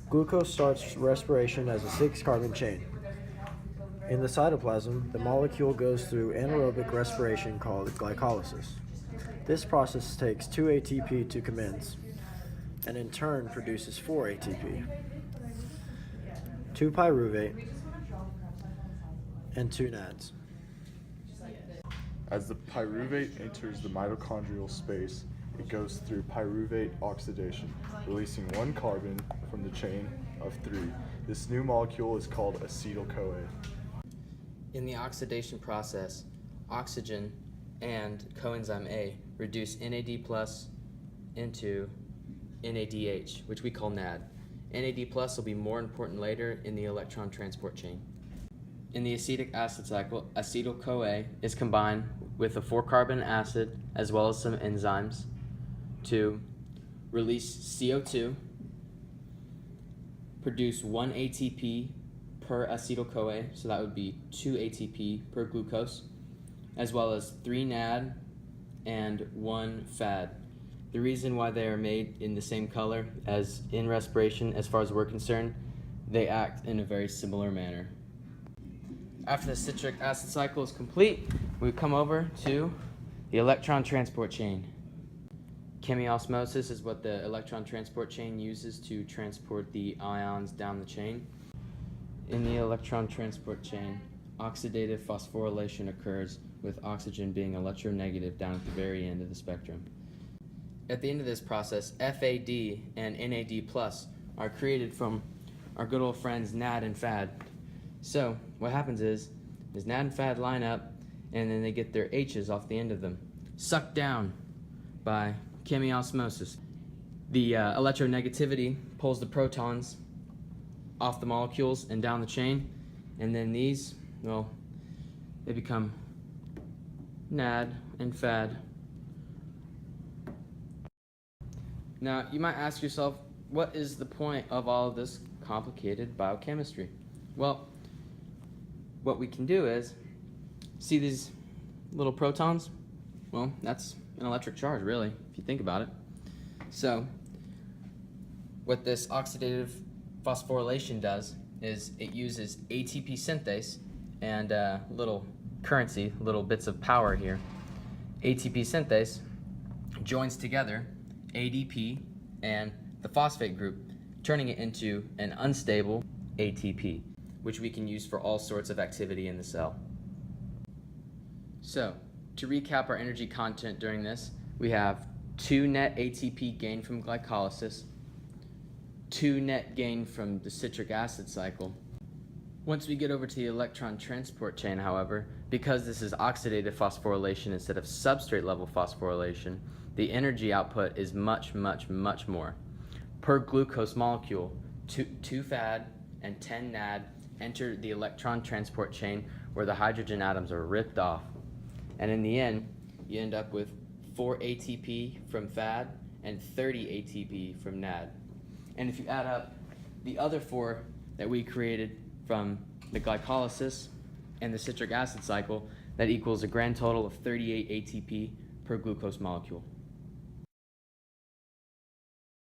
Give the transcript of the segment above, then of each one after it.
Glucose starts respiration as a 6-carbon chain. In the cytoplasm, the molecule goes through anaerobic respiration called glycolysis. This process takes 2 ATP to commence, and in turn produces 4 ATP, 2 pyruvate, and 2 NADs. As the pyruvate enters the mitochondrial space, it goes through pyruvate oxidation, releasing 1 carbon from the chain of 3. This new molecule is called acetyl-CoA. In the oxidation process, oxygen and coenzyme A reduce NAD+ into NADH, which we call NAD. NAD+ will be more important later in the electron transport chain. In the acetic acid cycle, acetyl-CoA is combined with a 4-carbon acid as well as some enzymes to release CO2, produce 1 ATP per acetyl-CoA, so that would be 2 ATP per glucose, as well as 3 NAD and 1 FAD. The reason why they are made in the same color as in respiration, as far as we're concerned, they act in a very similar manner. After the citric acid cycle is complete, we come over to the electron transport chain. Chemiosmosis is what the electron transport chain uses to transport the ions down the chain. In the electron transport chain, oxidative phosphorylation occurs, with oxygen being electronegative down at the very end of the spectrum. At the end of this process, FAD and NAD+ are created from our good old friends NAD and FAD. So what happens is NAD and FAD line up, and then they get their H's off the end of them, sucked down by chemiosmosis. The electronegativity pulls the protons off the molecules and down the chain, and then these, well, they become NAD and FAD. Now, you might ask yourself, what is the point of all of this complicated biochemistry? Well, what we can do is, see these little protons? Well, that's an electric charge, really, if you think about it. So, what this oxidative phosphorylation does is it uses ATP synthase and little currency, little bits of power here. ATP synthase joins together ADP and the phosphate group, turning it into an unstable ATP, which we can use for all sorts of activity in the cell. So, to recap our energy content during this, we have 2 net ATP gained from glycolysis, 2 net gain from the citric acid cycle. Once we get over to the electron transport chain, however, because this is oxidative phosphorylation instead of substrate level phosphorylation, the energy output is much, much, much more. Per glucose molecule, 2 FAD and 10 NAD enter the electron transport chain where the hydrogen atoms are ripped off. And in the end, you end up with 4 ATP from FAD and 30 ATP from NAD. And if you add up the other 4 that we created from the glycolysis and the citric acid cycle, that equals a grand total of 38 ATP per glucose molecule,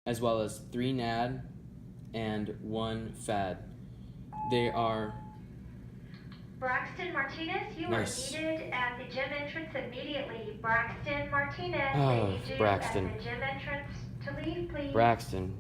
as well as 3 NAD and 1 FAD. They are Braxton Martinez, you Nice. are needed at the gym entrance immediately. Braxton Martinez, Oh, may you do Braxton. at the gym entrance to leave, please. Braxton,